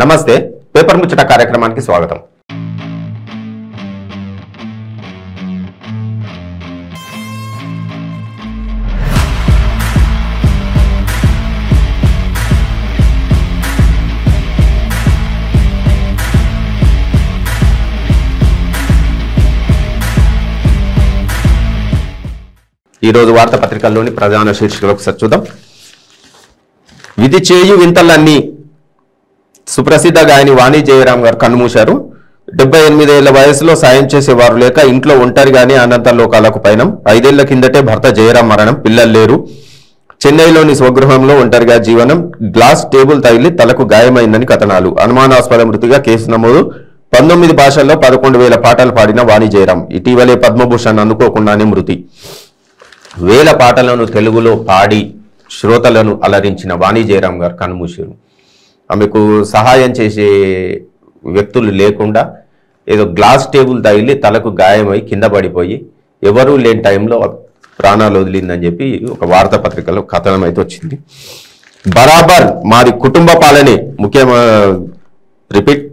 నమస్తే పేపర్ ముచ్చట కార్యక్రమానికి స్వాగతం. ఈ రోజు వార్తాపత్రికల్లోని ప్రధాన శీర్షికలు ఒకసారి చూద్దాం. విధి చేయు వింతలన్నీ సుప్రసిద్ధ గాయని వాణి జయరాం గారు కన్నుమూశారు. 78 ఏళ్ల వయసులో సాయం చేసేవారు లేక ఇంట్లో ఒంటరిగానే అనంత లోకాలకు పయనం. 5 ఏళ్ల కిందటే భర్త జయరాం మరణం, పిల్లలు లేరు. చెన్నైలోని స్వగృహంలో ఒంటరిగా జీవనం. గ్లాస్ టేబుల్ తగిలి తలకు గాయమైందని కథనాలు. అనుమానాస్పద మృతిగా కేసు నమోదు. 19 భాషల్లో 11,000 పాటలు పాడిన వాణి జయరాం ఇటీవలే పద్మభూషణ్ అందుకోకుండానే మృతి. వేల పాటలను తెలుగులో పాడి శ్రోతలను అలరించిన వాణి జయరాం గారు కన్నుమూశారు. ఆమెకు సహాయం చేసే వ్యక్తులు లేకుండా ఏదో గ్లాస్ టేబుల్ తగిలి తలకు గాయమై కింద పడిపోయి ఎవరూ లేని టైంలో ప్రాణాలు వదిలిందని చెప్పి ఒక వార్తాపత్రికలో కథనం అయితే వచ్చింది. బరాబర్ మాది కుటుంబ పాలనే రిపీట్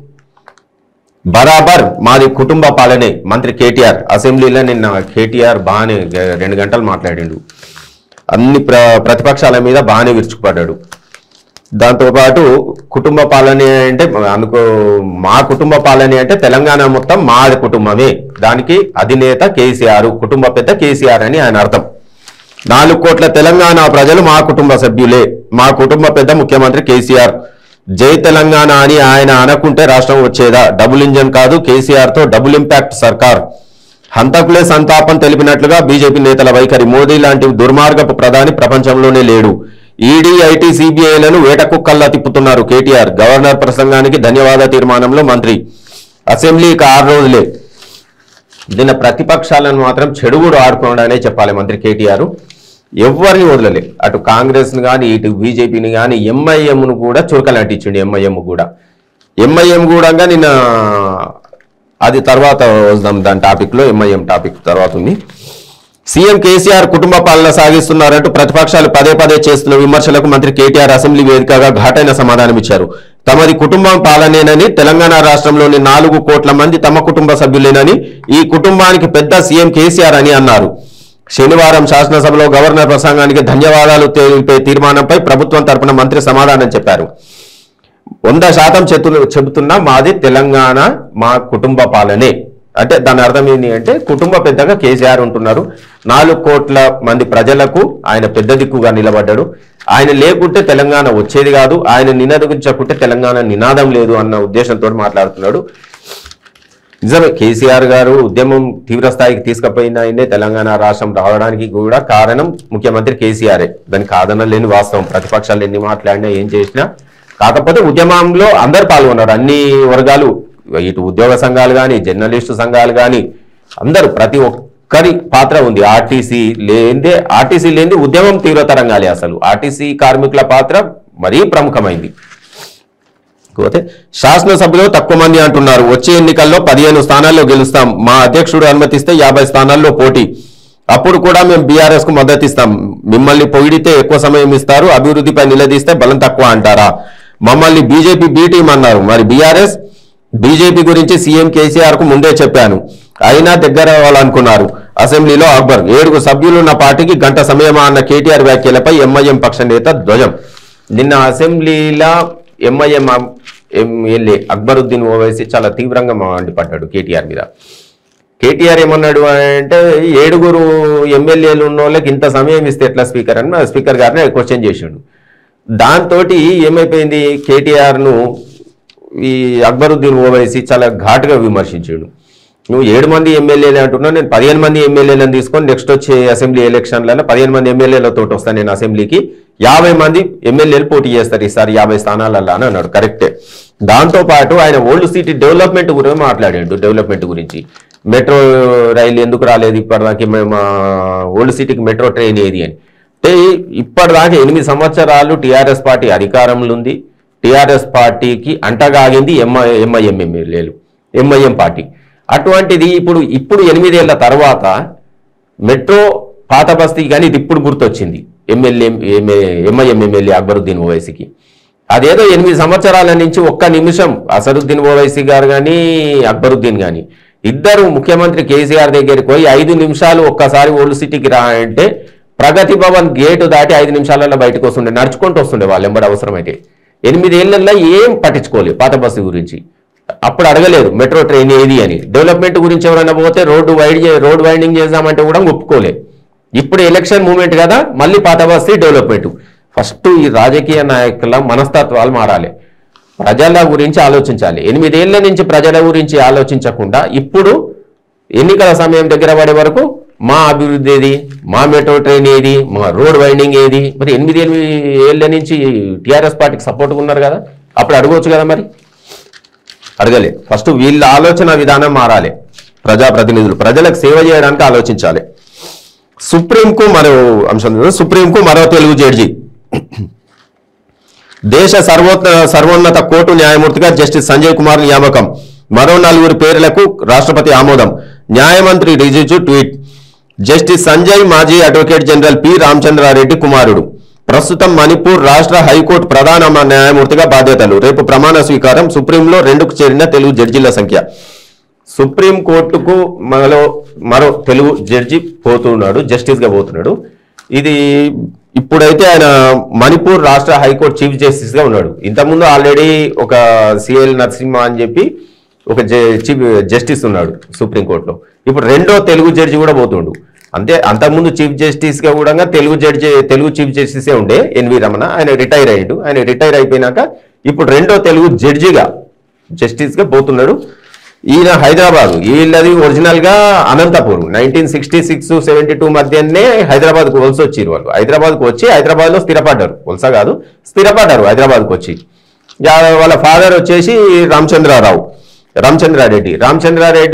బరాబర్ మాది కుటుంబ పాలనే మంత్రి కేటీఆర్. అసెంబ్లీలో నిన్న కేటీఆర్ బాగానే 2 గంటలు మాట్లాడిండు. అన్ని ప్రతిపక్షాల మీద బాగానే విరుచుకుపడ్డాడు. దాంతోపాటు కుటుంబ పాలనే అంటే మా కుటుంబ పాలనే అంటే తెలంగాణ మొత్తం మాది కుటుంబమే, దానికి అధినేత కేసీఆర్, కుటుంబ పెద్ద కేసీఆర్ అని ఆయన అర్థం. 4 కోట్ల తెలంగాణ ప్రజలు మా కుటుంబ సభ్యులే, మా కుటుంబ పెద్ద ముఖ్యమంత్రి కేసీఆర్. జై తెలంగాణ అని ఆయన అనకుంటే రాష్ట్రం వచ్చేదా? డబుల్ ఇంజన్ కాదు, కేసీఆర్తో డబుల్ ఇంపాక్ట్ సర్కార్. హంతకులే సంతాపం తెలిపినట్లుగా బీజేపీ నేతల వైఖరి. మోదీ లాంటి దుర్మార్గపు ప్రధాని ప్రపంచంలోనే లేడు. ఈడీ, ఐటీ, సిబిఐలను వేటకుక్కల్లా తిప్పుతున్నారు కేటీఆర్. గవర్నర్ ప్రసంగానికి ధన్యవాద తీర్మానంలో మంత్రి. అసెంబ్లీకి 6 రోజులే. దీని ప్రతిపక్షాలను మాత్రం చెడుగుడు ఆడుకోవడానే చెప్పాలి మంత్రి కేటీఆర్. ఎవరిని వదలలే. అటు కాంగ్రెస్ను కానీ ఇటు బీజేపీని కానీ ఎంఐఎంను కూడా చురకలంటించండి. ఎంఐఎం కూడా నిన్న అది తర్వాత వద్దాం, దాని టాపిక్లో ఎంఐఎం టాపిక్ తర్వాత ఉంది. సీఎం కేసీఆర్ కుటుంబ పాలన సాగిస్తున్నారంటూ ప్రతిపక్షాలు పదే పదే చేస్తున్న విమర్శలకు మంత్రి కేటీఆర్ అసెంబ్లీ వేదికగా ఘాటైన సమాధానం ఇచ్చారు. తమది కుటుంబం పాలనేనని, తెలంగాణ రాష్ట్రంలోని 4 కోట్ల మంది తమ కుటుంబ సభ్యులేనని, ఈ కుటుంబానికి పెద్ద సీఎం కేసీఆర్ అని అన్నారు. శనివారం శాసనసభలో గవర్నర్ ప్రసంగానికి ధన్యవాదాలు తెలిపే తీర్మానంపై ప్రభుత్వం తరపున మంత్రి సమాధానం చెప్పారు. 100% చెబుతున్నా మాది తెలంగాణ, మా కుటుంబ పాలనే అంటే దాని అర్థం ఏంటి అంటే కుటుంబ పెద్దగా కేసీఆర్ ఉంటున్నారు. 4 కోట్ల మంది ప్రజలకు ఆయన పెద్ద దిక్కుగా నిలబడ్డాడు. ఆయన లేకుంటే తెలంగాణ వచ్చేది కాదు, ఆయన నినదించకుంటే తెలంగాణ నినాదం లేదు అన్న ఉద్దేశంతో మాట్లాడుతున్నాడు. నిజమే, కేసీఆర్ గారు ఉద్యమం తీవ్ర స్థాయికి తీసుకుపోయిన ఆయనే తెలంగాణ రాష్ట్రం రావడానికి కూడా కారణం ముఖ్యమంత్రి కేసీఆరే. దానికి కాదనలేని వాస్తవం. ప్రతిపక్షాలు ఎన్ని మాట్లాడినా ఏం చేసినా, కాకపోతే ఉద్యమంలో అందరు పాల్గొన్నారు. అన్ని వర్గాలు, ఇటు ఉద్యోగ సంఘాలు కానీ జర్నలిస్టు సంఘాలు కానీ అందరూ, ప్రతి ఒక్కరి పాత్ర ఉంది. ఆర్టీసీ లేనిది ఉద్యమం తీవ్రతరం కాలే. అసలు ఆర్టీసీ కార్మికుల పాత్ర మరీ ప్రముఖమైంది. కాకపోతే శాసనసభలో తక్కువ మంది అంటున్నారు. వచ్చే ఎన్నికల్లో 15 స్థానాల్లో గెలుస్తాం. మా అధ్యక్షుడు అనుమతిస్తే 50 స్థానాల్లో పోటీ. అప్పుడు కూడా మేము బీఆర్ఎస్ కు మద్దతు ఇస్తాం. మిమ్మల్ని పొగిడితే ఎక్కువ సమయం ఇస్తారు, అభివృద్ధిపై నిలదీస్తే బలం తక్కువ అంటారా? మమ్మల్ని బీజేపీ బి టీం అన్నారు. మరి బీఆర్ఎస్ బీజేపీ గురించి సీఎం కేసీఆర్ కు ముందే చెప్పాను, అయినా దగ్గర అవ్వాలనుకున్నారు. అసెంబ్లీలో అక్బర్ 7 సభ్యులున్న పార్టీకి గంట సమయమా అన్న కేటీఆర్ వ్యాఖ్యలపై ఎంఐఎం పక్ష నేత ధ్వజం. నిన్న అసెంబ్లీలో ఎంఐఎం ఎమ్మెల్యే అక్బరుద్దీన్ ఓవైసీ చాలా తీవ్రంగా మండిపడ్డాడు కేటీఆర్ మీద. కేటీఆర్ ఏమన్నాడు అంటే 7 ఎమ్మెల్యేలు ఉన్న వాళ్ళకి ఇంత సమయం ఇస్తే ఎట్లా స్పీకర్ అని స్పీకర్ గారిని క్వశ్చన్ చేసిండు. దాంతో ఏమైపోయింది, కేటీఆర్ను ఈ అక్బరుద్దీన్ ఓవైసీ చాలా ఘాటుగా విమర్శించాడు. నువ్వు 7 మంది ఎమ్మెల్యేలు అంటున్నావు, నేను 15 మంది ఎమ్మెల్యేలను తీసుకొని నెక్స్ట్ వచ్చే అసెంబ్లీ ఎలక్షన్లలో 15 మంది ఎమ్మెల్యేలతో వస్తాను నేను అసెంబ్లీకి, 50 మంది ఎమ్మెల్యేలు పోటీ చేస్తారు ఈసారి 50 స్థానాలలో అని అన్నాడు. కరెక్టే. దాంతోపాటు ఆయన ఓల్డ్ సిటీ డెవలప్మెంట్ గురించి మాట్లాడాడు. డెవలప్మెంట్ గురించి, మెట్రో రైలు ఎందుకు రాలేదు ఇప్పటిదాకా, మా ఓల్డ్ సిటీకి మెట్రో ట్రైన్ ఏది అని. అంటే ఇప్పటిదాకా 8 సంవత్సరాలు టీఆర్ఎస్ పార్టీ అధికారంలో ఉంది. టీఆర్ఎస్ పార్టీకి అంటగాగింది ఎంఐఎం పార్టీ. అటువంటిది ఇప్పుడు 8 ఏళ్ల తర్వాత మెట్రో పాత బస్తీ కానీ ఇది ఇప్పుడు గుర్తొచ్చింది ఎంఐఎం ఎమ్మెల్యే అక్బరుద్దీన్ ఓవైసీకి. అదేదో 8 సంవత్సరాల నుంచి ఒక్క నిమిషం అసదుద్దీన్ ఓవైసీ గారు కానీ అక్బరుద్దీన్ కానీ ఇద్దరు ముఖ్యమంత్రి కేసీఆర్ దగ్గరికి పోయి 5 నిమిషాలు ఒక్కసారి ఓల్డ్ సిటీకి రా అంటే ప్రగతి భవన్ గేటు దాటి 5 నిమిషాలలో బయటకు వస్తుండే, నడుచుకుంటూ వస్తుండే వాళ్ళు ఎంబడి అవసరమైతే. 8 ఏళ్లలో ఏం పట్టించుకోలేదు పాత బస్సు గురించి. అప్పుడు అడగలేదు మెట్రో ట్రైన్ ఏది అని. డెవలప్మెంట్ గురించి ఎవరైనా పోతే రోడ్ వైండింగ్ చేద్దామంటే కూడా ఒప్పుకోలేదు. ఇప్పుడు ఎలక్షన్ మూమెంట్ కదా, మళ్ళీ పాత బస్సు డెవలప్మెంట్. ఫస్ట్ ఈ రాజకీయ నాయకుల మనస్తత్వాలు మారాలి, ప్రజల గురించి ఆలోచించాలి. 8 ఏళ్ల నుంచి ప్రజల గురించి ఆలోచించకుండా ఇప్పుడు ఎన్నికల సమయం దగ్గర పడే వరకు మా అభివృద్ధి ఏది, మా మెట్రో ట్రైన్ ఏది, మా రోడ్ వైండింగ్ ఏది. మరి 8 ఏళ్ల నుంచి టీఆర్ఎస్ పార్టీకి సపోర్ట్గా ఉన్నారు కదా, అప్పుడు అడగవచ్చు కదా. మరి అడగలే. ఫస్ట్ వీళ్ళ ఆలోచన విధానం మారాలి. ప్రజాప్రతినిధులు ప్రజలకు సేవ చేయడానికి ఆలోచించాలి. సుప్రీంకు మరో అంశం, సుప్రీంకు మరో తెలుగు జడ్జి. దేశ సర్వోన్నత కోర్టు న్యాయమూర్తిగా జస్టిస్ సంజయ్ కుమార్ నియామకం. మరో 4 పేర్లకు రాష్ట్రపతి ఆమోదం. న్యాయమంత్రి రిజిజు ట్వీట్. జస్టిస్ సంజయ్ మాజీ అడ్వకేట్ జనరల్ పి రామచంద్రారెడ్డి కుమారుడు. ప్రస్తుతం మణిపూర్ రాష్ట్ర హైకోర్టు ప్రధాన న్యాయమూర్తిగా బాధ్యతలు. రేపు ప్రమాణ స్వీకారం. సుప్రీంలో 2కు చేరిన తెలుగు జడ్జీల సంఖ్య. సుప్రీంకోర్టుకు మరో తెలుగు జడ్జి పోతున్నాడు, జస్టిస్గా పోతున్నాడు. ఇది ఇప్పుడైతే ఆయన మణిపూర్ రాష్ట్ర హైకోర్టు చీఫ్ జస్టిస్గా ఉన్నాడు. ఇంతకుముందు ఆల్రెడీ ఒక సిఎల్ నరసింహ అని చెప్పి ఒక చీఫ్ జస్టిస్ ఉన్నాడు సుప్రీంకోర్టులో. ఇప్పుడు 2వ తెలుగు జడ్జి కూడా పోతుండు. అంతే, అంతకుముందు చీఫ్ జస్టిస్గా కూడా తెలుగు చీఫ్ జస్టిసే ఉండే ఎన్వి రమణ. ఆయన రిటైర్ అయ్యాడు. ఆయన రిటైర్ అయిపోయినాక ఇప్పుడు 2వ తెలుగు జడ్జిగా జస్టిస్గా పోతున్నాడు. ఈయన హైదరాబాద్, వీళ్ళది ఒరిజినల్గా అనంతపూర్. 1966-72 మధ్యనే హైదరాబాద్కు వలస వచ్చిరు వాళ్ళు. హైదరాబాద్కు వచ్చి హైదరాబాద్లో స్థిరపడ్డారు. వలస కాదు, స్థిరపడ్డారు హైదరాబాద్కు వచ్చి. వాళ్ళ ఫాదర్ వచ్చేసి రామచంద్రారెడ్డి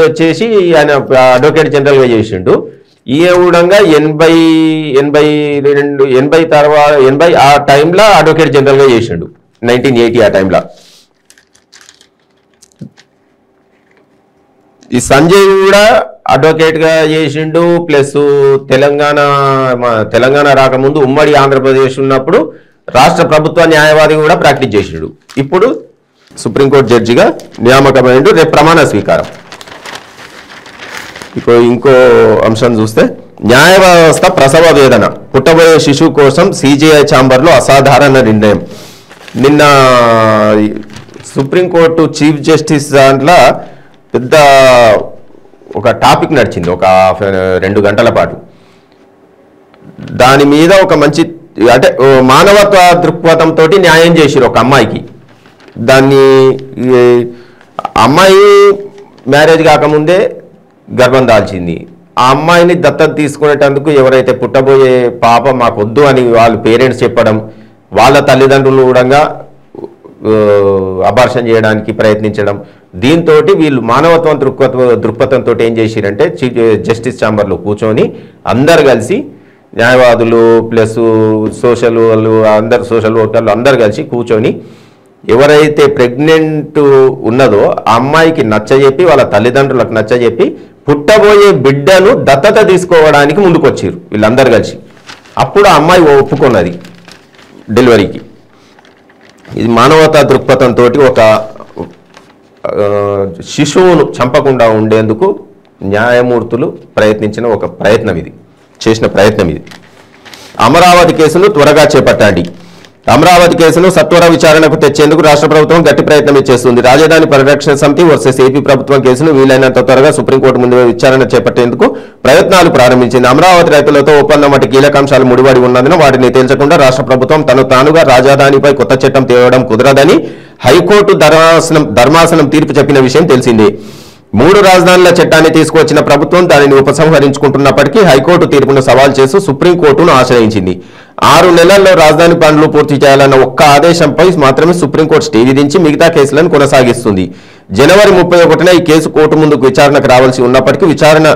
వచ్చేసి ఆయన అడ్వకేట్ జనరల్గా చేసిండు. ఈయన కూడా 80 తర్వాత 80 ఆ టైంలో అడ్వకేట్ జనరల్గా చేసిండు. 1980 ఆ టైంలో. ఈ సంజయ్ కూడా అడ్వకేట్గా చేసిండు. ప్లస్ తెలంగాణ రాకముందు ఉమ్మడి ఆంధ్రప్రదేశ్ ఉన్నప్పుడు రాష్ట్ర ప్రభుత్వ న్యాయవాది కూడా ప్రాక్టీస్ చేసిండు. ఇప్పుడు సుప్రీంకోర్టు జడ్జిగా నియామకమైండు. రేపు ప్రమాణ స్వీకారం. ఇంకో అంశం చూస్తే, న్యాయ వ్యవస్థ ప్రసవ వేదన. పుట్టబోయే శిశువు కోసం సిజేఐ ఛాంబర్లో అసాధారణ నిర్ణయం. నిన్న సుప్రీంకోర్టు చీఫ్ జస్టిస్ దాంట్లో పెద్ద ఒక టాపిక్ నడిచింది, ఒక 2 గంటల పాటు. దాని మీద ఒక మంచి అంటే మానవత్వ దృక్పథంతో న్యాయం చేసిరు ఒక అమ్మాయికి. దాన్ని అమ్మాయి మ్యారేజ్ కాకముందే గర్భం దాల్చింది. ఆ అమ్మాయిని దత్తత తీసుకునేటందుకు ఎవరైతే పుట్టబోయే పాప మాకొద్దు అని వాళ్ళ పేరెంట్స్ చెప్పడం, వాళ్ళ తల్లిదండ్రులు కూడా అబార్షన్ చేయడానికి ప్రయత్నించడం, దీంతో వీళ్ళు మానవత్వం దృక్పథంతో ఏం చేసిరంటే చీఫ్ జస్టిస్ ఛాంబర్లో కూర్చొని అందరు కలిసి న్యాయవాదులు ప్లస్ సోషల్ వర్కర్లు అందరు కలిసి కూర్చొని ఎవరైతే ప్రెగ్నెంట్ ఉన్నదో ఆ అమ్మాయికి నచ్చజెప్పి వాళ్ళ తల్లిదండ్రులకు నచ్చజెప్పి పుట్టబోయే బిడ్డను దత్తత తీసుకోవడానికి ముందుకొచ్చారు వీళ్ళందరూ కలిసి. అప్పుడు ఆ అమ్మాయి ఒప్పుకున్నది డెలివరీకి. ఇది మానవతా దృక్పథంతో ఒక శిశువును చంపకుండా ఉండేందుకు న్యాయమూర్తులు ప్రయత్నించిన ఒక ప్రయత్నం ఇది, చేసిన ప్రయత్నం ఇది. అమరావతి కేసును త్వరగా చేపట్టండి. అమరావతి కేసును సత్వర విచారణకు తెచ్చేందుకు రాష్ట్ర ప్రభుత్వం గట్టి ప్రయత్నం చేస్తుంది. రాజధాని పరిరక్షణ సమితి వర్సెస్ ఏపీ ప్రభుత్వం కేసును వీలైనంత త్వరగా సుప్రీంకోర్టు ముందు విచారణ చేపట్టేందుకు ప్రయత్నాలు ప్రారంభించింది. అమరావతి రైతులతో ఒప్పందం వంటి కీలకాంశాలు ముడిపడి ఉన్నందున వాటిని తేల్చకుండా రాష్ట్ర ప్రభుత్వం తానుగా రాజధానిపై కొత్త చట్టం తేవడం కుదరదని హైకోర్టు ధర్మాసనం తీర్పు చెప్పిన విషయం తెలిసిందే. 3 రాజధానుల చట్టాన్ని తీసుకువచ్చిన ప్రభుత్వం దానిని ఉపసంహరించుకుంటున్నప్పటికీ హైకోర్టు తీర్పును సవాల్ చేస్తూ సుప్రీంకోర్టును ఆశ్రయించింది. 6 నెలల్లో రాజధాని పనులు పూర్తి చేయాలన్న ఒక్క ఆదేశంపై మాత్రమే సుప్రీంకోర్టు స్టే విధించి మిగతా కేసులను కొనసాగిస్తుంది. జనవరి 31న ఈ కేసు కోర్టు ముందుకు విచారణకు రావాల్సి ఉన్నప్పటికీ విచారణ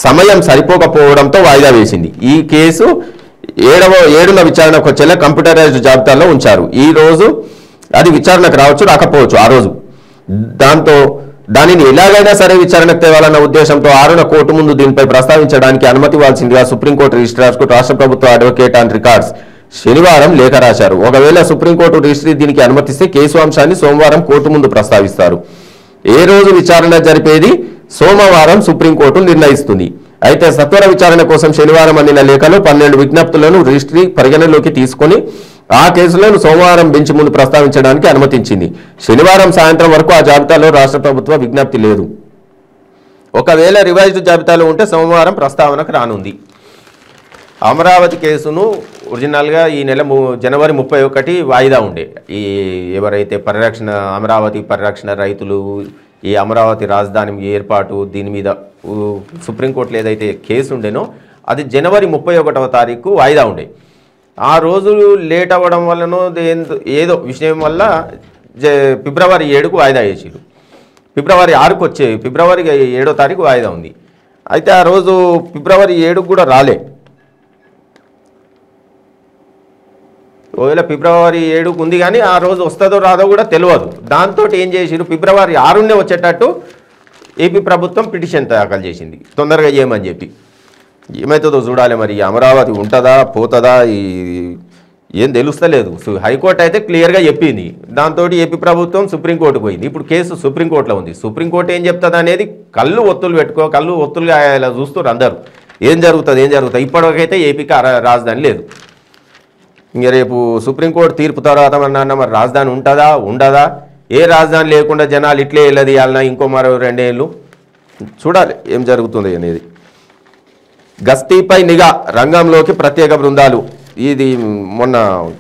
సమయం సరిపోకపోవడంతో వాయిదా వేసింది. ఈ కేసు 7వ విచారణకు వచ్చేలా కంప్యూటరైజ్డ్ జాబితాలో ఉంచారు. ఈ రోజు అది విచారణకు రావచ్చు, రాకపోవచ్చు. ఆ రోజు దానిని ఎలాగైనా సరే విచారణకు తేవాలన్న ఉద్దేశంతో 6న కోర్టు ముందు దీనిపై ప్రస్తావించడానికి అనుమతి ఇవ్వాల్సిందిగా సుప్రీంకోర్టు రిజిస్ట్రార్కు రాష్ట్ర ప్రభుత్వ అడ్వకేట్ అండ్ రికార్డ్స్ శనివారం లేఖ రాశారు. ఒకవేళ సుప్రీంకోర్టు రిజిస్ట్రీ దీనికి అనుమతిస్తే కేసు అంశాన్ని సోమవారం కోర్టు ముందు ప్రస్తావిస్తారు. ఏ రోజు విచారణ జరిపేది సోమవారం సుప్రీంకోర్టు నిర్ణయిస్తుంది. అయితే సత్వర విచారణ కోసం శనివారం అందిన లేఖలో 12 విజ్ఞప్తులను రిజిస్ట్రీ పరిగణలోకి తీసుకుని ఆ కేసులను సోమవారం బెంచ్ ముందు ప్రస్తావించడానికి అనుమతించింది. శనివారం సాయంత్రం వరకు ఆ జాబితాలో రాష్ట్ర ప్రభుత్వ విజ్ఞప్తి లేదు. ఒకవేళ రివైజ్డ్ జాబితాలో ఉంటే సోమవారం ప్రస్తావనకు రానుంది. అమరావతి కేసును ఒరిజినల్గా ఈ నెల జనవరి 31 వాయిదా ఉండే. ఈ ఎవరైతే అమరావతి పరిరక్షణ రైతులు ఈ అమరావతి రాజధాని ఏర్పాటు దీని మీద సుప్రీంకోర్టులో ఏదైతే కేసు ఉండేనో అది జనవరి 31వ తారీఖు వాయిదా ఉండే. ఆ రోజు లేట్ అవ్వడం వల్లనో ఏదో విషయం వల్ల ఫిబ్రవరి 7కు వాయిదా చేసిరు. ఫిబ్రవరి 6కు వచ్చే ఫిబ్రవరి 7వ తారీఖు వాయిదా ఉంది. అయితే ఆ రోజు ఫిబ్రవరి 7కు కూడా రాలే. ఒకవేళ ఫిబ్రవరి 7కు ఉంది కానీ ఆ రోజు వస్తుందో రాదో కూడా తెలియదు. దాంతో ఏం చేసిరు, ఫిబ్రవరి 6నే వచ్చేటట్టు ఏపీ ప్రభుత్వం పిటిషన్ దాఖలు చేసింది తొందరగా చేయమని చెప్పి. ఏమవుతుందో చూడాలి మరి. అమరావతి ఉంటుందా పోతుందా ఏం తెలుస్తలేదు. హైకోర్టు అయితే క్లియర్గా చెప్పింది. దాంతో ఏపీ ప్రభుత్వం సుప్రీంకోర్టుకు పోయింది. ఇప్పుడు కేసు సుప్రీంకోర్టులో ఉంది. సుప్రీంకోర్టు ఏం చెప్తుంది అనేది కళ్ళు ఒత్తులుగా ఇలా చూస్తారు అందరూ. ఏం జరుగుతుంది ఇప్పటికైతే ఏపీకి రాజధాని లేదు. ఇంక రేపు సుప్రీంకోర్టు తీర్పు తర్వాత మరి రాజధాని ఉంటుందా ఉండదా, ఏ రాజధాని లేకుండా జనాలు ఇట్లే వెళ్ళది అలా ఇంకో మరో 2 ఏళ్ళు చూడాలి ఏం జరుగుతుంది అనేది. గస్తీపై నిఘా రంగంలోకి ప్రత్యేక బృందాలు. ఇది మొన్న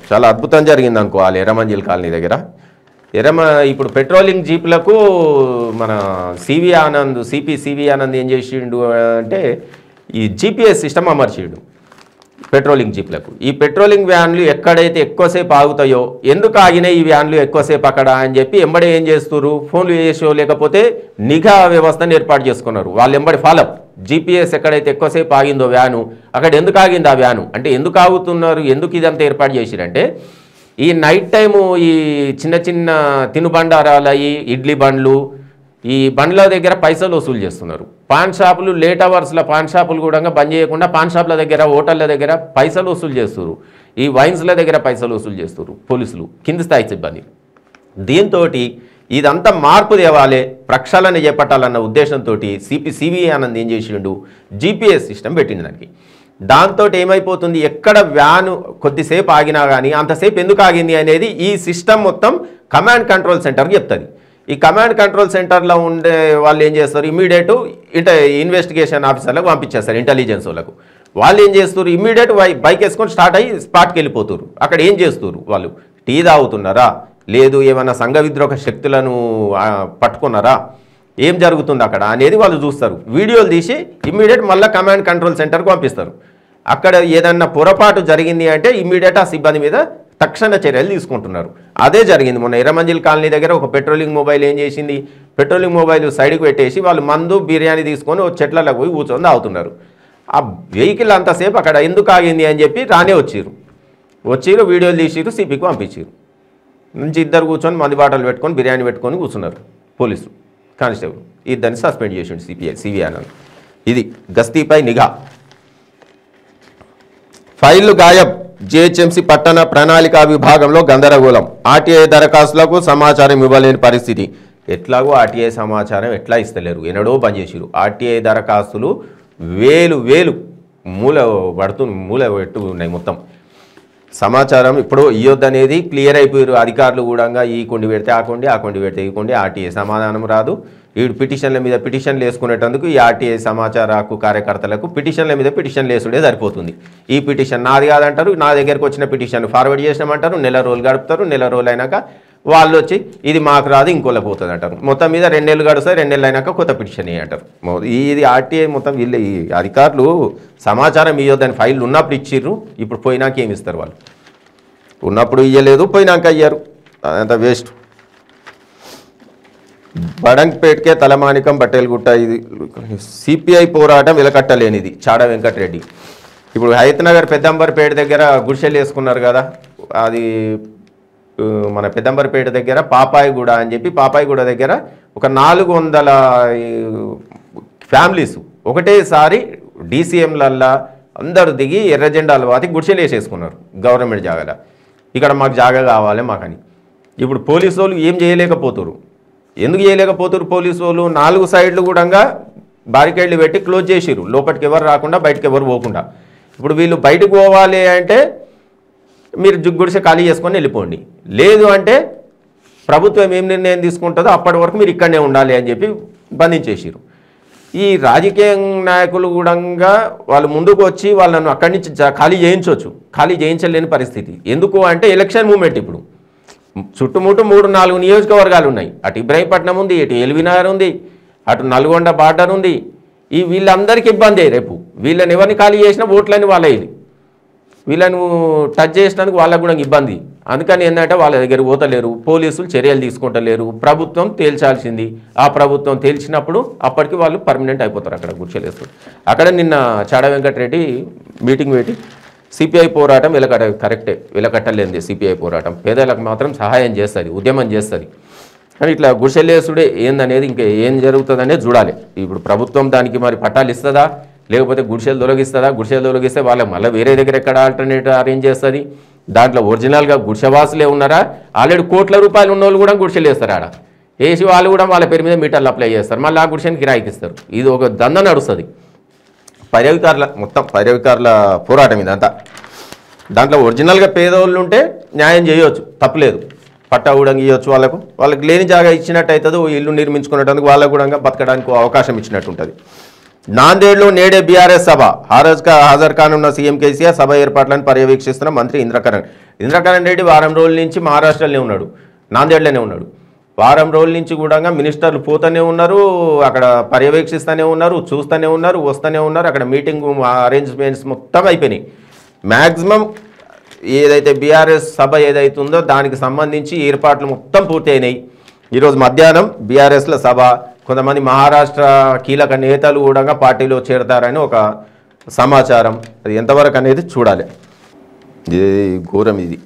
చాలా అద్భుతం జరిగింది అనుకోవాలి ఎర్రమంజిల్ కాలనీ దగ్గర. ఇప్పుడు పెట్రోలింగ్ జీపులకు మన సివి ఆనంద్ ఏం చేసిండు అంటే ఈ GPS సిస్టమ్ అమర్చిండు పెట్రోలింగ్ జీప్లకు. ఈ పెట్రోలింగ్ వ్యాన్లు ఎక్కడైతే ఎక్కువసేపు ఆగుతాయో, ఎందుకు ఆగినాయి ఈ వ్యాన్లు ఎక్కువసేపు అక్కడ అని చెప్పి ఎంబడే ఏం చేస్తున్నారు, ఫోన్లు చేసో లేకపోతే నిఘా వ్యవస్థను ఏర్పాటు చేసుకున్నారు. వాళ్ళు ఎంబడి ఫాలోఅప్ GPS ఎక్కడైతే ఎక్కువసేపు ఆగిందో వ్యాను అక్కడ ఎందుకు ఆగింది ఆ వ్యాను అంటే ఎందుకు ఆగుతున్నారు, ఎందుకు ఇదంతా ఏర్పాటు చేసిరంటే ఈ నైట్ టైము ఈ చిన్న తినుబండారాలు అయ్యి ఇడ్లీ బండ్లు ఈ బండ్ల దగ్గర పైసలు వసూలు చేస్తున్నారు. పాన్ షాపులు లేట్ అవర్స్లో పాన్ షాపులు కూడా బంద్ చేయకుండా పాన్ షాపుల దగ్గర హోటళ్ళ దగ్గర పైసలు వసూలు చేస్తారు. ఈ వైన్స్ల దగ్గర పైసలు వసూలు చేస్తారు పోలీసులు కింది స్థాయి సిబ్బంది. దీంతో ఇదంతా మార్పు తేవాలి, ప్రక్షాళన చేపట్టాలన్న ఉద్దేశంతో సివి ఆనంద్ ఏం చేసిండు, GPS సిస్టమ్ పెట్టింది దానికి. దాంతో ఏమైపోతుంది, ఎక్కడ వ్యాను కొద్దిసేపు ఆగినా కానీ అంతసేపు ఎందుకు ఆగింది అనేది ఈ సిస్టమ్ మొత్తం కమాండ్ కంట్రోల్ సెంటర్కి చెప్తుంది. ఈ కమాండ్ కంట్రోల్ సెంటర్లో ఉండే వాళ్ళు ఏం చేస్తారు, ఇమ్మీడియట్ ఇన్వెస్టిగేషన్ ఆఫీసర్లకు పంపించేస్తారు, ఇంటెలిజెన్స్ వాళ్ళకు. వాళ్ళు ఏం చేస్తారు, ఇమ్మీడియట్ బైక్ వేసుకొని స్టార్ట్ అయ్యి స్పాట్కి వెళ్ళిపోతారు. అక్కడ ఏం చేస్తారు, వాళ్ళు టీ తాగుతున్నారా, లేదు ఏమైనా సంఘ విద్రోహ శక్తులను పట్టుకున్నారా, ఏం జరుగుతుంది అక్కడ అనేది వాళ్ళు చూస్తారు. వీడియోలు తీసి ఇమ్మీడియట్ మళ్ళీ కమాండ్ కంట్రోల్ సెంటర్కి పంపిస్తారు. అక్కడ ఏదన్నా పొరపాటు జరిగింది అంటే ఇమ్మీడియట్ ఆ సిబ్బంది మీద తక్షణ చర్యలు తీసుకుంటున్నారు. అదే జరిగింది మొన్న ఎర్రమంజిల్ కాలనీ దగ్గర. ఒక పెట్రోలింగ్ మొబైల్ ఏం చేసింది, పెట్రోలింగ్ మొబైల్ సైడ్కి పెట్టేసి వాళ్ళు మందు బిర్యానీ తీసుకొని చెట్లలో పోయి కూర్చొని తాగుతున్నారు. ఆ వెహికల్ అంతసేపు అక్కడ ఎందుకు ఆగింది అని చెప్పి రానే వచ్చిరు వీడియోలు తీసిరు, సిపికి పంపించారు. నుంచి 2 కూర్చొని మంది బాటలు పెట్టుకొని బిర్యానీ పెట్టుకొని కూర్చున్నారు పోలీసులు. కానిస్టేబుల్ ఇద్దరిని సస్పెండ్ చేసిండు సివి ఆనంద్. ఇది గస్తీపై నిఘా. ఫైళ్లు గాయబ్. జిహెచ్ఎంసీ పట్టణ ప్రణాళిక విభాగంలో గందరగోళం. ఆర్టీఐ దరఖాస్తులకు సమాచారం ఇవ్వలేని పరిస్థితి. ఎట్లాగో ఆర్టీఐ సమాచారం ఎట్లా ఇస్తలేరు, ఎన్నడో బంద్ చేసిరు. ఆర్టీఐ దరఖాస్తులు వేలు మూల పెట్టు ఉన్నాయి. మొత్తం సమాచారం ఇప్పుడు ఇవ్వద్దు అనేది క్లియర్ అయిపోయారు అధికారులు కూడా. ఈ కొండి పెడితే ఆ కొండి పెడితే ఈ కొండి. ఆర్టీఐ సమాధానం రాదు. వీడు పిటిషన్ల మీద పిటిషన్లు వేసుకునేటందుకు ఈ ఆర్టీఐ సమాచార హక్కు కార్యకర్తలకు పిటిషన్ల మీద పిటిషన్లు వేసుడే సరిపోతుంది. ఈ పిటిషన్ నాది కాదంటారు, నా దగ్గరకు వచ్చిన పిటిషన్ ఫార్వర్డ్ చేసినామంటారు, నెల రోజులు గడుపుతారు. నెల రోజులు అయినాక వాళ్ళు వచ్చి ఇది మాకు రాదు ఇంకోళ్ళకి పోతుంది అంటారు. మొత్తం మీద 2 నెలలు గడుస్తాయి, 2 నెలలు అయినాక కొత్త పిటిషన్ అంటారు. ఇది ఆర్టీఐ మొత్తం వీళ్ళు ఈ అధికారులు సమాచారం ఇవ్వద్దని ఫైళ్ళు ఉన్నప్పుడు ఇచ్చిర్రు, ఇప్పుడు పోయినాక ఏమి ఇస్తారు వాళ్ళు. ఉన్నప్పుడు ఇవ్వలేదు, పోయినాక అయ్యారు, అదంతా వేస్ట్. బడంగ్పేట్కే తలమానికం బట్టెలగుట్ట. ఇది సిపిఐ పోరాటం వెలకట్టలేనిది. చాడ వెంకటరెడ్డి. ఇప్పుడు హైతనగర్ పెద్దంబర్పేట దగ్గర గుడిసెలు వేసుకున్నారు కదా, అది మన పెద్దంబర్పేట దగ్గర పాపాయిగూడ అని చెప్పి, పాపాయిగూడ దగ్గర ఒక 400 ఫ్యామిలీస్ ఒకటేసారి డీసీఎంలల్లా అందరూ దిగి ఎర్ర జెండాలు వాతి గుడిసెలు వేసేసుకున్నారు గవర్నమెంట్ జాగాలో. ఇక్కడ మాకు జాగా కావాలి మాకని. ఇప్పుడు పోలీసు వాళ్ళు ఏం చేయలేకపోతారు. ఎందుకు చేయలేకపోతారు పోలీసు వాళ్ళు? 4 సైడ్లు కూడా బారికేడ్లు పెట్టి క్లోజ్ చేసిరు, లోపలికి ఎవరు రాకుండా బయటకు ఎవరు పోకుండా. ఇప్పుడు వీళ్ళు బయటకు పోవాలి అంటే మీరు గుడిసె ఖాళీ చేసుకొని వెళ్ళిపోండి, లేదు అంటే ప్రభుత్వం ఏం నిర్ణయం తీసుకుంటుందో అప్పటి వరకు మీరు ఇక్కడనే ఉండాలి అని చెప్పి బంధించేసిరు. ఈ రాజకీయ నాయకులు కూడా వాళ్ళు ముందుకు వచ్చి వాళ్ళను అక్కడి నుంచి ఖాళీ చేయించవచ్చు, ఖాళీ చేయించలేని పరిస్థితి. ఎందుకు అంటే ఎలక్షన్ మూమెంట్. ఇప్పుడు చుట్టుముట్టు 3-4 నియోజకవర్గాలు ఉన్నాయి. అటు ఇబ్రాహీంపట్నం ఉంది, ఇటు ఎల్బీనగర్ ఉంది, అటు నల్గొండ బార్డర్ ఉంది. వీళ్ళందరికీ ఇబ్బంది. రేపు వీళ్ళని ఎవరిని ఖాళీ చేసినా ఓట్లని వాళ్ళ ఇది, వీళ్ళను టచ్ చేసినందుకు వాళ్ళకు కూడా ఇబ్బంది. అందుకని ఏంటంటే వాళ్ళ దగ్గర పోతలేరు, పోలీసులు చర్యలు తీసుకుంటలేరు. ప్రభుత్వం తేల్చాల్సింది. ఆ ప్రభుత్వం తేల్చినప్పుడు అప్పటికి వాళ్ళు పర్మనెంట్ అయిపోతారు, అక్కడ కూర్చోలేస్తారు. అక్కడ నిన్న చాడ వెంకటరెడ్డి మీటింగ్ పెట్టి సిపిఐ పోరాటం కరెక్టే, వెలకట్టలేంది సిపిఐ పోరాటం. పేదలకు మాత్రం సహాయం చేస్తుంది, ఉద్యమం చేస్తుంది. కానీ ఇట్లా గుడిసెలేసుడే ఏందనేది ఇంకా ఏం జరుగుతుంది అనేది చూడాలి. ఇప్పుడు ప్రభుత్వం దానికి మరి పట్టాలు ఇస్తుందా, లేకపోతే గుడిసెలు తొలగిస్తుందా? గుడిసెలు తొలగిస్తే వాళ్ళకి మళ్ళీ వేరే దగ్గర ఎక్కడ ఆల్టర్నేటివ్ అరేంజ్ చేస్తుంది? దాంట్లో ఒరిజినల్గా గుడిసెవాసులే ఉన్నారా? ఆల్రెడీ కోట్ల రూపాయలు ఉన్న వాళ్ళు కూడా గుడిసెలు వేస్తారు. ఆడ వేసి వాళ్ళు కూడా వాళ్ళ పేరు మీద మీటర్లు అప్లై చేస్తారు, మళ్ళీ ఆ గుడిసెని కిరాయికి ఇస్తారు. ఇది ఒక దంద నడుస్తుంది. పర్యవికారుల పోరాటం ఇదంతా. దాంట్లో ఒరిజినల్గా పేదవాళ్ళు ఉంటే న్యాయం చేయవచ్చు, తప్పలేదు. పట్టా కూడా ఇవ్వచ్చు, వాళ్ళకి లేని జాగా ఇచ్చినట్టు అవుతుంది, ఇల్లు నిర్మించుకునేటందుకు వాళ్ళకు కూడా బతకడానికి అవకాశం ఇచ్చినట్టు ఉంటుంది. నాందేడ్లో నేడే బీఆర్ఎస్ సభ, హాజరు కానున్న సీఎం కేసీఆర్. సభ ఏర్పాట్లను పర్యవేక్షిస్తున్న మంత్రి ఇంద్రకరణ్ రెడ్డి వారం రోజుల నుంచి మహారాష్ట్రలోనే ఉన్నాడు, నాందేడ్లోనే ఉన్నాడు. వారం రోజుల నుంచి కూడా మినిస్టర్లు పోతూనే ఉన్నారు, అక్కడ పర్యవేక్షిస్తూనే ఉన్నారు, చూస్తూనే ఉన్నారు, వస్తూనే ఉన్నారు. అక్కడ మీటింగ్ అరేంజ్మెంట్స్ మొత్తం అయిపోయినాయి. మ్యాక్సిమం ఏదైతే బీఆర్ఎస్ సభ ఏదైతుందో దానికి సంబంధించి ఏర్పాట్లు మొత్తం పూర్తయినాయి. ఈరోజు మధ్యాహ్నం బీఆర్ఎస్ల సభ. కొంతమంది మహారాష్ట్ర కీలక నేతలు కూడా పార్టీలో చేరతారని ఒక సమాచారం. అది ఎంతవరకు అనేది చూడాలి. ఇది ఘోరం. ఇది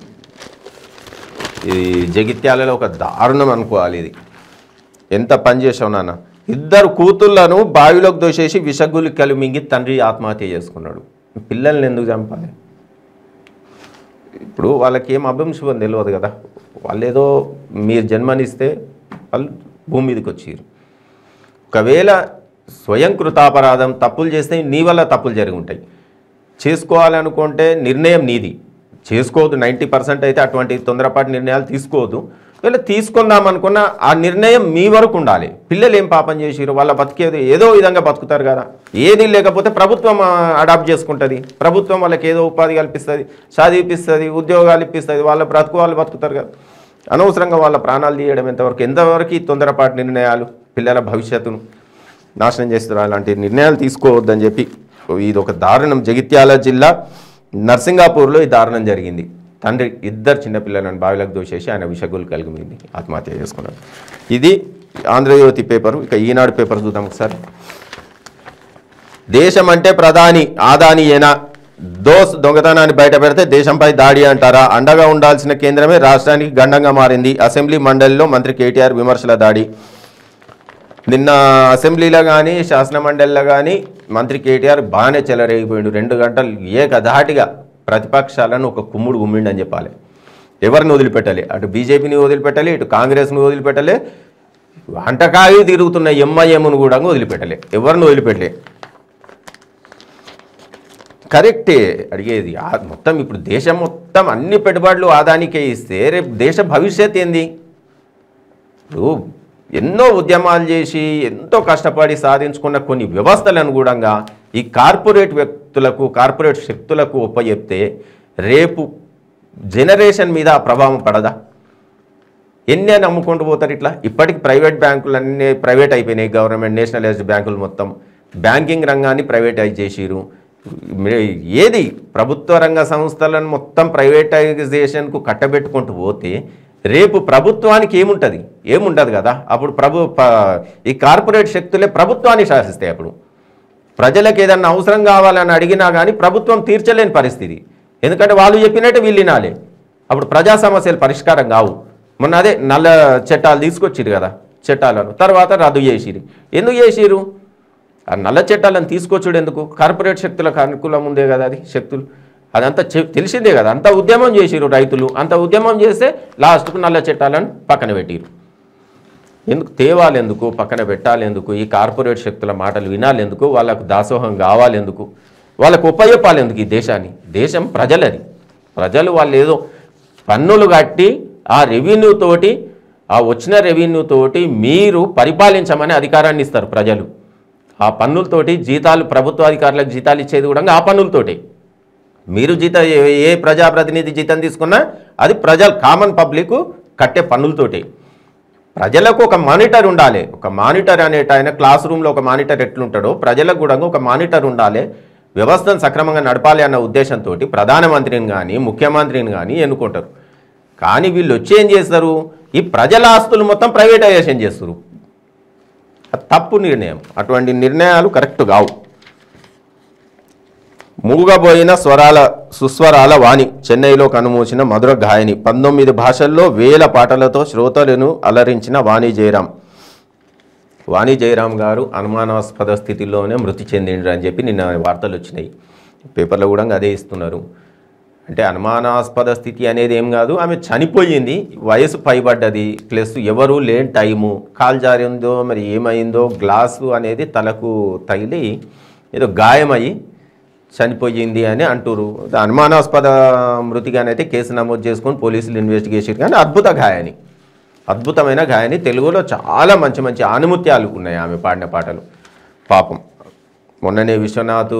జగిత్యాలలో ఒక దారుణం అనుకోవాలి. ఇది ఎంత పని చేసావు నాన్న. 2 కూతుళ్లను బావిలోకి దోసేసి విషగులు కలిమింగి తండ్రి ఆత్మహత్య చేసుకున్నాడు. పిల్లల్ని ఎందుకు చంపాలి? ఇప్పుడు వాళ్ళకి ఏం అభంశుభం తెలియదు కదా. వాళ్ళు ఏదో మీరు జన్మనిస్తే వాళ్ళు భూమి మీదకి వచ్చారు. ఒకవేళ స్వయం కృతాపరాధం, తప్పులు చేస్తే నీ వల్ల తప్పులు జరిగి ఉంటాయి. చేసుకోవాలనుకుంటే నిర్ణయం నీది, చేసుకోవద్దు. 90% అయితే అటువంటి తొందరపాటు నిర్ణయాలు తీసుకోవద్దు. వీళ్ళు తీసుకుందామనుకున్న ఆ నిర్ణయం మీ వరకు ఉండాలి. పిల్లలు ఏం పాపం చేసిరు, వాళ్ళ బతికేది ఏదో విధంగా బతుకుతారు కదా. ఏది లేకపోతే ప్రభుత్వం అడాప్ట్ చేసుకుంటుంది, ప్రభుత్వం వాళ్ళకి ఏదో ఉపాధి కల్పిస్తుంది, చదివిపిస్తుంది, ఉద్యోగాలు ఇప్పిస్తుంది, వాళ్ళ బ్రతుకు వాళ్ళు బతుకుతారు కదా. అనవసరంగా వాళ్ళ ప్రాణాలు తీయడం ఎంతవరకు ఈ తొందరపాటు నిర్ణయాలు పిల్లల భవిష్యత్తును నాశనం చేస్తారు. అలాంటి నిర్ణయాలు తీసుకోవద్దని చెప్పి ఇది ఒక దారుణం. జగిత్యాల జిల్లా నర్సింగాపూర్లో ఈ దారుణం జరిగింది. తండ్రి 2 చిన్నపిల్లలను బావిలకు దోసేసి ఆయన విషగులు కలిగి ఆత్మహత్య చేసుకున్నాడు. ఇది ఆంధ్రజ్యోతి పేపరు. ఇక ఈనాడు పేపర్ చూద్దాం ఒకసారి. దేశం అంటే ప్రధాని ఆదానియేనా, దొంగతనాన్ని బయట పెడితే దేశంపై దాడి అంటారా? అండగా ఉండాల్సిన కేంద్రమే రాష్ట్రానికి గండంగా మారింది. అసెంబ్లీ మండలిలో మంత్రి కేటీఆర్ విమర్శల దాడి. నిన్న అసెంబ్లీలో కానీ శాసన మండలిలో కానీ మంత్రి కేటీఆర్ బాగానే చెలరేగిపోయాడు. 2 గంటలు ఏకధాటిగా ప్రతిపక్షాలను ఒక కుమ్ముడు గుమ్మిండని చెప్పాలి. ఎవరిని వదిలిపెట్టాలి? అటు బీజేపీని వదిలిపెట్టాలి, ఇటు కాంగ్రెస్ని వదిలిపెట్టాలి, అంటకాగి తిరుగుతున్న ఎంఐఎంను కూడా వదిలిపెట్టాలి. ఎవరిని వదిలిపెట్టలే. కరెక్టే అడిగేది. మొత్తం ఇప్పుడు దేశం మొత్తం అన్ని పెట్టుబడులు ఆదానికే ఇస్తే రేపు దేశ భవిష్యత్ ఏంది? ఇప్పుడు ఎన్నో ఉద్యమాలు చేసి ఎంతో కష్టపడి సాధించుకున్న కొన్ని వ్యవస్థలను కూడా ఈ కార్పొరేట్ వ్యక్తులకు, కార్పొరేట్ శక్తులకు ఒప్పచెప్తే రేపు జనరేషన్ మీద ఆ ప్రభావం పడదా? ఎన్ని నమ్ముకుంటూ పోతారు ఇట్లా? ఇప్పటికి ప్రైవేట్ బ్యాంకులు అన్నీ ప్రైవేట్ అయిపోయినాయి. గవర్నమెంట్ నేషనలైజ్డ్ బ్యాంకులు మొత్తం బ్యాంకింగ్ రంగాన్ని ప్రైవేటైజ్ చేసిరు. ఏది ప్రభుత్వ రంగ సంస్థలను మొత్తం ప్రైవేటైజేషన్కు కట్టబెట్టుకుంటూ పోతే రేపు ప్రభుత్వానికి ఏముంటుంది? ఏముండదు కదా. అప్పుడు ఈ కార్పొరేట్ శక్తులే ప్రభుత్వాన్ని శాసిస్తాయి. అప్పుడు ప్రజలకు ఏదన్నా అవసరం కావాలని అడిగినా కానీ ప్రభుత్వం తీర్చలేని పరిస్థితి. ఎందుకంటే వాళ్ళు చెప్పినట్టు వీళ్ళు వినాలి. అప్పుడు ప్రజా సమస్యలు పరిష్కారం కావు. మొన్న అదే నల్ల చట్టాలు తీసుకొచ్చిరు కదా, చట్టాలను తర్వాత రద్దు చేసిరు. ఎందుకు చేసిరు? ఆ నల్ల చట్టాలను తీసుకొచ్చుడు ఎందుకు? కార్పొరేట్ శక్తులకు అనుకూలం ఉందే కదా అది శక్తులు, అదంతా తెలిసిందే కదా. అంత ఉద్యమం చేసిరు రైతులు, అంత ఉద్యమం చేస్తే లాస్ట్కు నల్ల చట్టాలను పక్కన పెట్టిరు. ఎందుకు తేవాలెందుకు, పక్కన పెట్టాలెందుకు? ఈ కార్పొరేట్ శక్తుల మాటలు వినాలెందుకు? వాళ్ళకు దాసోహం కావాలెందుకు? వాళ్ళకు ఉపయోగపాలెందుకు? ఈ దేశాన్ని, దేశం ప్రజలది. ప్రజలు వాళ్ళు ఏదో పన్నులు కట్టి ఆ రెవెన్యూ తోటి, ఆ వచ్చిన రెవెన్యూ తోటి మీరు పరిపాలించమని అధికారాన్ని ఇస్తారు ప్రజలు. ఆ పన్నులతోటి జీతాలు, ప్రభుత్వ అధికారులకు జీతాలు ఇచ్చేది కూడా ఆ పన్నులతోటి. మీరు ఏ ప్రజాప్రతినిధి జీతం తీసుకున్నా అది ప్రజలు, కామన్ పబ్లిక్ కట్టే పన్నులతోటి. ప్రజలకు ఒక మానిటర్ ఉండాలి. ఒక మానిటర్ అనేట ఆయన క్లాస్ రూమ్లో ఒక మానిటర్ ఎట్లుంటాడో ప్రజలకు కూడా ఒక మానిటర్ ఉండాలి. వ్యవస్థను సక్రమంగా నడపాలి అన్న ఉద్దేశంతో ప్రధానమంత్రిని కానీ ముఖ్యమంత్రిని కానీ ఎన్నుకుంటారు. కానీ వీళ్ళు వచ్చి ఏం చేస్తారు? ఈ ప్రజల ఆస్తులు మొత్తం ప్రైవేటైజేషన్ చేస్తారు. తప్పు నిర్ణయం. అటువంటి నిర్ణయాలు కరెక్ట్ కావు. మూగబోయిన సుస్వరాల వాణి, చెన్నైలో కనుమూసిన మధుర గాయని, 19 భాషల్లో వేల పాటలతో శ్రోతలను అలరించిన వాణి జయరాం. వాణి జయరాం గారు అనుమానాస్పద స్థితిలోనే మృతి చెందిండ్రు అని చెప్పి నిన్న వార్తలు వచ్చినాయి. పేపర్లో కూడా అదే ఇస్తున్నారు. అంటే అనుమానాస్పద స్థితి అనేది ఏం కాదు, ఆమె చనిపోయింది, వయసు పైబడ్డది, ప్లస్ ఎవరు లేని టైము, కాలు జారిందో మరి ఏమైందో, గ్లాసు అనేది తలకు తగిలి ఏదో గాయమయ్యి చనిపోయింది అని అంటారు. అనుమానాస్పద మృతిగానైతే కేసు నమోదు చేసుకొని పోలీసులు ఇన్వెస్టిగేషన్, కానీ అద్భుతమైన గాయని. తెలుగులో చాలా మంచి మంచి ఆనుమత్యాలు ఉన్నాయి ఆమె పాడిన పాటలు. పాపం మొన్ననే విశ్వనాథ్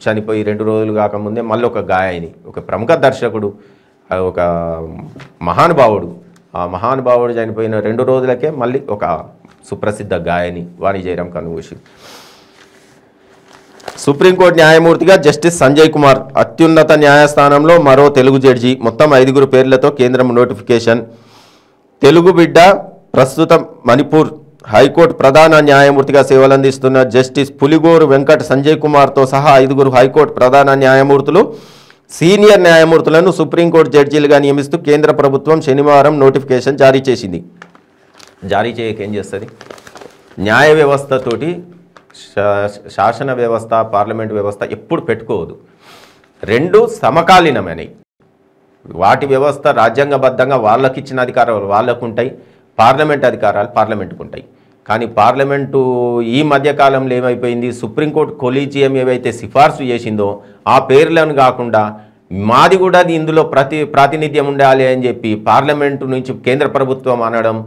చనిపోయి 2 రోజులు కాకముందే మళ్ళీ ఒక గాయని, ఒక ప్రముఖ దర్శకుడు, ఒక మహానుభావుడు, ఆ మహానుభావుడు చనిపోయిన 2 రోజులకే మళ్ళీ ఒక సుప్రసిద్ధ గాయని వాణి జయరాం కనుమూసి. సుప్రీంకోర్టు న్యాయమూర్తిగా జస్టిస్ సంజయ్ కుమార్, అత్యున్నత న్యాయస్థానంలో మరో తెలుగు జడ్జి. మొత్తం 5 పేర్లతో కేంద్రం నోటిఫికేషన్. తెలుగు బిడ్డ, ప్రస్తుతం మణిపూర్ హైకోర్టు ప్రధాన న్యాయమూర్తిగా సేవలందిస్తున్న జస్టిస్ పులిగోరు వెంకట సంజయ్ కుమార్తో సహా 5 హైకోర్టు ప్రధాన న్యాయమూర్తులు, సీనియర్ న్యాయమూర్తులను సుప్రీంకోర్టు జడ్జీలుగా నియమిస్తూ కేంద్ర ప్రభుత్వం శనివారం నోటిఫికేషన్ జారీ చేసింది. జారీ చేయక ఏం చేస్తుంది? న్యాయ వ్యవస్థతోటి శాసన వ్యవస్థ, పార్లమెంట్ వ్యవస్థ ఎప్పుడు పెట్టుకోవద్దు. 2 సమకాలీనమైనవి. వాటి వ్యవస్థ రాజ్యాంగబద్ధంగా వాళ్ళకి ఇచ్చిన అధికారాలు వాళ్ళకు ఉంటాయి, పార్లమెంట్ అధికారాలు పార్లమెంటుకు ఉంటాయి. కానీ పార్లమెంటు ఈ మధ్యకాలంలో ఏమైపోయింది? సుప్రీంకోర్టు కొలీజియం ఏవైతే సిఫార్సు చేసిందో ఆ పేర్లను కాకుండా మాది కూడా ఇందులో ప్రాతినిధ్యం ఉండాలి అని చెప్పి పార్లమెంటు నుంచి కేంద్ర ప్రభుత్వం అనడం,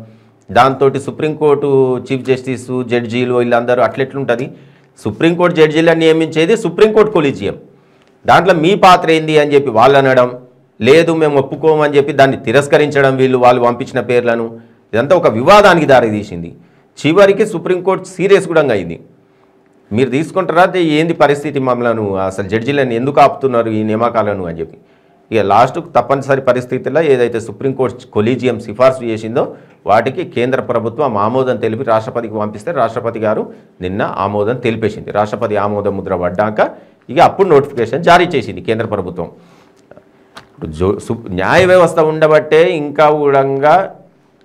దాంతో సుప్రీంకోర్టు చీఫ్ జస్టిస్, జడ్జీలు వీళ్ళందరూ అట్లెట్లుంటుంది? సుప్రీంకోర్టు జడ్జీలను నియమించేది సుప్రీంకోర్టు కొలీజియం. దాంట్లో మీ పాత్ర ఏంది అని చెప్పి వాళ్ళు అనడం, లేదు మేము ఒప్పుకోమని చెప్పి దాన్ని తిరస్కరించడం, వాళ్ళు పంపించిన పేర్లను. ఇదంతా ఒక వివాదానికి దారితీసింది. చివరికి సుప్రీంకోర్టు సీరియస్ కూడా అయింది. మీరు తీసుకుంటారా ఏంది పరిస్థితి, మమ్మల్ని అసలు జడ్జీలను ఎందుకు ఆపుతున్నారు ఈ నియామకాలను అని చెప్పి. ఇక లాస్ట్కు తప్పనిసరి పరిస్థితుల్లో ఏదైతే సుప్రీంకోర్టు కొలీజియం సిఫార్సు చేసిందో వాటికి కేంద్ర ప్రభుత్వం ఆమోదం తెలిపి రాష్ట్రపతికి పంపిస్తే రాష్ట్రపతి గారు నిన్న ఆమోదం తెలిపేసింది. రాష్ట్రపతి ఆమోద ముద్ర పడ్డాక ఇక అప్పుడు నోటిఫికేషన్ జారీ చేసింది కేంద్ర ప్రభుత్వం. న్యాయ వ్యవస్థ ఉండబట్టే ఇంకా కూడా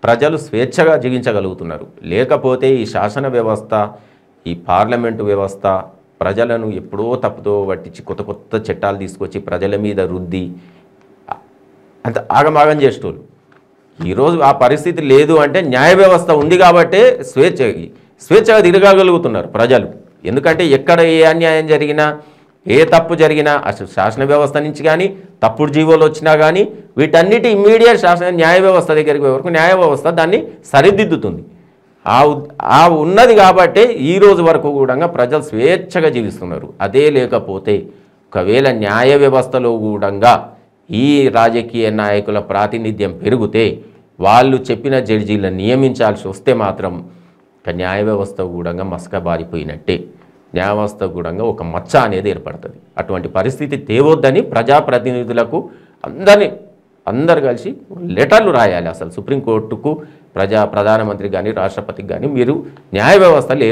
ప్రజలు స్వేచ్ఛగా జీవించగలుగుతున్నారు. లేకపోతే ఈ శాసన వ్యవస్థ, ఈ పార్లమెంటు వ్యవస్థ ప్రజలను ఎప్పుడో తప్పుతో పట్టించి కొత్త కొత్త చట్టాలు తీసుకొచ్చి ప్రజల మీద రుద్ది అంత ఆగమాగం చేసేటోళ్ళు. ఈరోజు ఆ పరిస్థితి లేదు. అంటే న్యాయ వ్యవస్థ ఉంది కాబట్టే స్వేచ్ఛగా తిరగగలుగుతున్నారు ప్రజలు. ఎందుకంటే ఎక్కడ ఏ అన్యాయం జరిగినా, ఏ తప్పు జరిగినా అసలు శాసన వ్యవస్థ నుంచి కానీ తప్పుడు జీవోలు వచ్చినా కానీ వీటన్నిటి ఇమ్మీడియట్ న్యాయ వ్యవస్థ దగ్గరికి వరకు న్యాయ వ్యవస్థ దాన్ని సరిదిద్దుతుంది. ఆ ఉన్నది కాబట్టే ఈ రోజు వరకు కూడా ప్రజలు స్వేచ్ఛగా జీవిస్తున్నారు. అదే లేకపోతే ఒకవేళ న్యాయ వ్యవస్థలో కూడా ఈ రాజకీయ నాయకుల ప్రాతినిధ్యం పెరిగితే వాళ్ళు చెప్పిన జడ్జీలను నియమించాల్సి వస్తే మాత్రం న్యాయ వ్యవస్థ కూడా మసకబారిపోయినట్టే. న్యాయ వ్యవస్థ కూడా ఒక మచ్చ అనేది ఏర్పడుతుంది. అటువంటి పరిస్థితి తేవద్దని ప్రజాప్రతినిధులకు అందరు కలిసి లెటర్లు రాయాలి. అసలు సుప్రీంకోర్టుకు ప్రధానమంత్రికి కానీ రాష్ట్రపతికి కానీ మీరు న్యాయ వ్యవస్థలు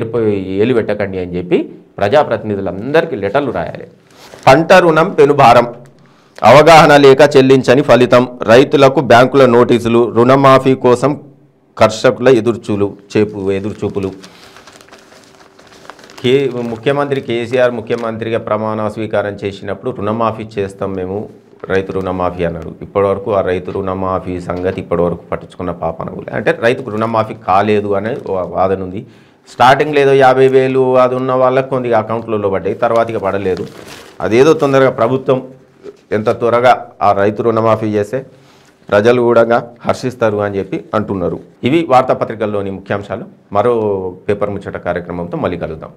ఏలు పెట్టకండి అని చెప్పి ప్రజాప్రతినిధులందరికీ లెటర్లు రాయాలి. పంట రుణం పెనుభారం, అవగాహన లేక చెల్లించని ఫలితం, రైతులకు బ్యాంకుల నోటీసులు, రుణమాఫీ కోసం కర్షకుల ఎదురుచూపులు. ముఖ్యమంత్రి కేసీఆర్ ముఖ్యమంత్రిగా ప్రమాణ స్వీకారం చేసినప్పుడు రుణమాఫీ చేస్తాం మేము, రైతు రుణమాఫీ అన్నారు. ఇప్పటివరకు ఆ రైతు రుణమాఫీ సంగతి ఇప్పటివరకు పట్టించుకున్న పాపనగులే. అంటే రైతుకు రుణమాఫీ కాలేదు అనే వాదన ఉంది. స్టార్టింగ్లో ఏదో 50,000 అది ఉన్న వాళ్ళకి కొన్ని అకౌంట్లలో పడ్డాయి, తర్వాతగా పడలేదు. అదేదో తొందరగా ప్రభుత్వం ఎంత త్వరగా ఆ రైతు రుణమాఫీ చేస్తే ప్రజలు కూడా హర్షిస్తారు అని చెప్పి అంటున్నారు. ఇవి వార్తాపత్రికల్లోని ముఖ్యాంశాలు. మరో పేపర్ ముచ్చట కార్యక్రమంతో మళ్ళీ కలుద్దాం.